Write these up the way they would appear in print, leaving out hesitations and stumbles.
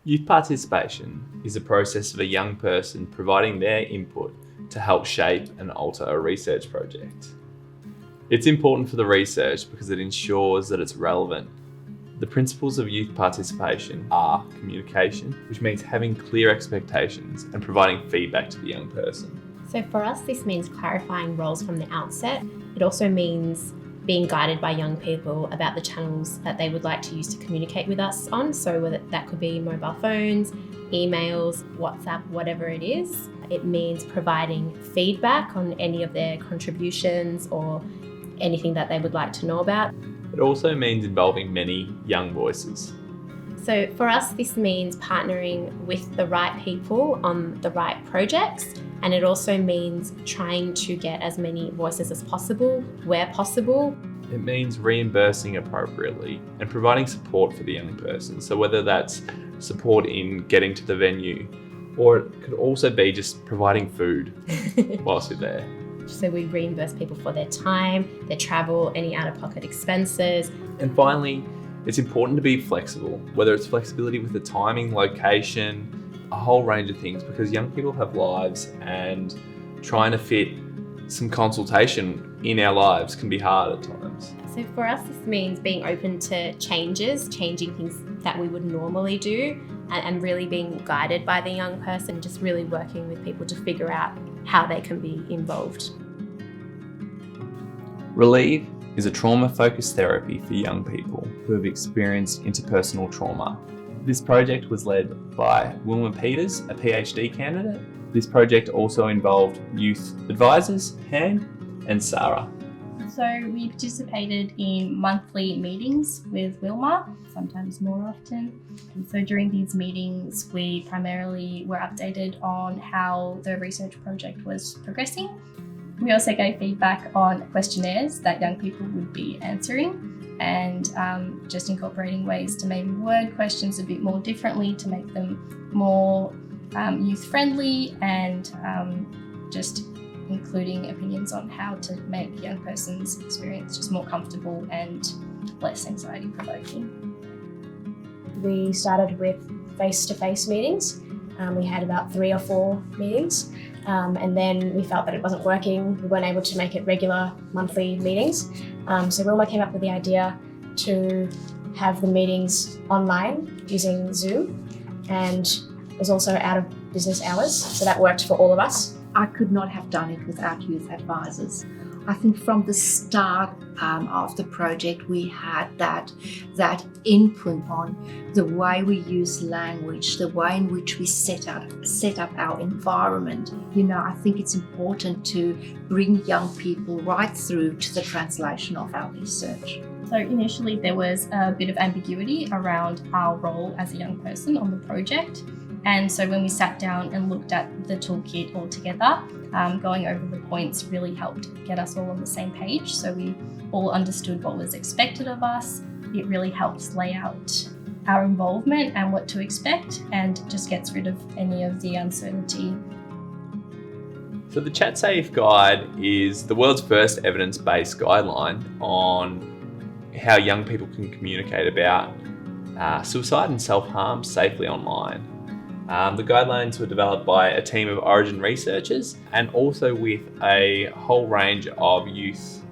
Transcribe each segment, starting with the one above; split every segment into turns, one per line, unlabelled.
Youth participation is a process of a young person providing their input to help shape and alter a research project. It's important for the research because it ensures that it's relevant. The principles of youth participation are communication, which means having clear expectations and providing feedback to the young person.
So for us, this means clarifying roles from the outset. It also means being guided by young people about the channels that they would like to use to communicate with us on. So whether that could be mobile phones, emails, WhatsApp, whatever it is. It means providing feedback on any of their contributions or anything that they would like to know about.
It also means involving many young voices.
So for us, this means partnering with the right people on the right projects. And it also means trying to get as many voices as possible, where possible.
It means reimbursing appropriately and providing support for the young person. So whether that's support in getting to the venue, or it could also be just providing food whilst you're there.
So we reimburse people for their time, their travel, any out-of-pocket expenses.
And finally, it's important to be flexible, whether it's flexibility with the timing, location, a whole range of things, because young people have lives and trying to fit some consultation in our lives can be hard at times.
So for us, this means being open to changes, changing things that we would normally do, and really being guided by the young person, just really working with people to figure out how they can be involved.
Relieve is a trauma-focused therapy for young people who have experienced interpersonal trauma. This project was led by Wilma Peters, a PhD candidate. This project also involved youth advisors, Han and Sarah.
So we participated in monthly meetings with Wilma, sometimes more often. And so during these meetings, we primarily were updated on how the research project was progressing. We also gave feedback on questionnaires that young people would be answering, and just incorporating ways to maybe word questions a bit more differently to make them more youth-friendly, and just including opinions on how to make young person's experience just more comfortable and less anxiety-provoking.
We started with face-to-face meetings. We had about 3 or 4 meetings, and then we felt that it wasn't working. We weren't able to make it regular monthly meetings. So Wilma came up with the idea to have the meetings online using Zoom, and it was also out of business hours, so that worked for all of us.
I could not have done it without youth advisors. I think from the start of the project, we had that input on the way we use language, the way in which we set up our environment. You know, I think it's important to bring young people right through to the translation of our research.
So initially there was a bit of ambiguity around our role as a young person on the project. And so when we sat down and looked at the toolkit all together, going over the points really helped get us all on the same page. So we all understood what was expected of us. It really helps lay out our involvement and what to expect, and just gets rid of any of the uncertainty.
So the Chat Safe Guide is the world's first evidence-based guideline on how young people can communicate about suicide and self-harm safely online. The guidelines were developed by a team of Orygen researchers and also with a whole range of youth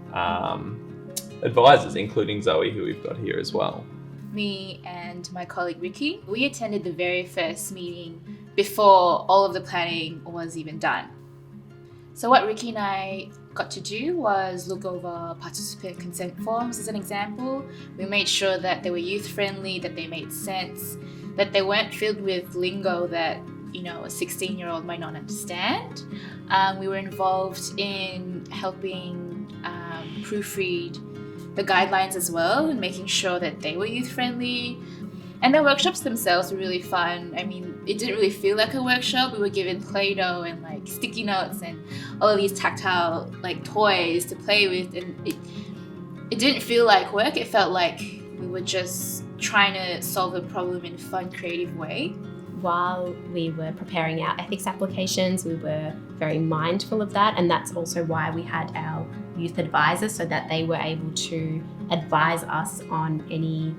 advisors, including Zoe, who we've got here as well.
Me and my colleague Ricky, we attended the very first meeting before all of the planning was even done. So what Ricky and I got to do was look over participant consent forms as an example. We made sure that they were youth-friendly, that they made sense, that they weren't filled with lingo that, you know, a 16-year-old might not understand. We were involved in helping proofread the guidelines as well, and making sure that they were youth-friendly. And the workshops themselves were really fun. I mean, it didn't really feel like a workshop. We were given Play-Doh and like sticky notes and all of these tactile like toys to play with, and it didn't feel like work. It felt like we were just trying to solve a problem in a fun, creative way.
While we were preparing our ethics applications, we were very mindful of that, and that's also why we had our youth advisors, so that they were able to advise us on any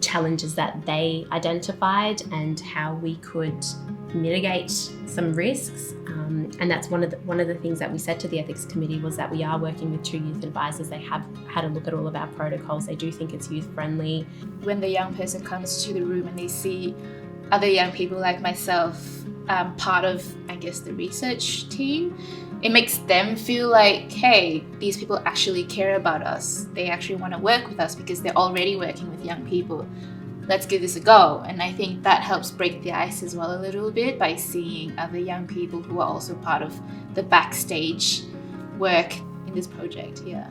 challenges that they identified and how we could mitigate some risks. And that's one of the things that we said to the ethics committee was that we are working with 2 youth advisors. They have had a look at all of our protocols. They do think it's youth friendly.
When the young person comes to the room and they see other young people like myself part of, I guess, the research team, it makes them feel like, hey, these people actually care about us. They actually want to work with us because they're already working with young people. Let's give this a go. And I think that helps break the ice as well a little bit by seeing other young people who are also part of the backstage work in this project. Yeah.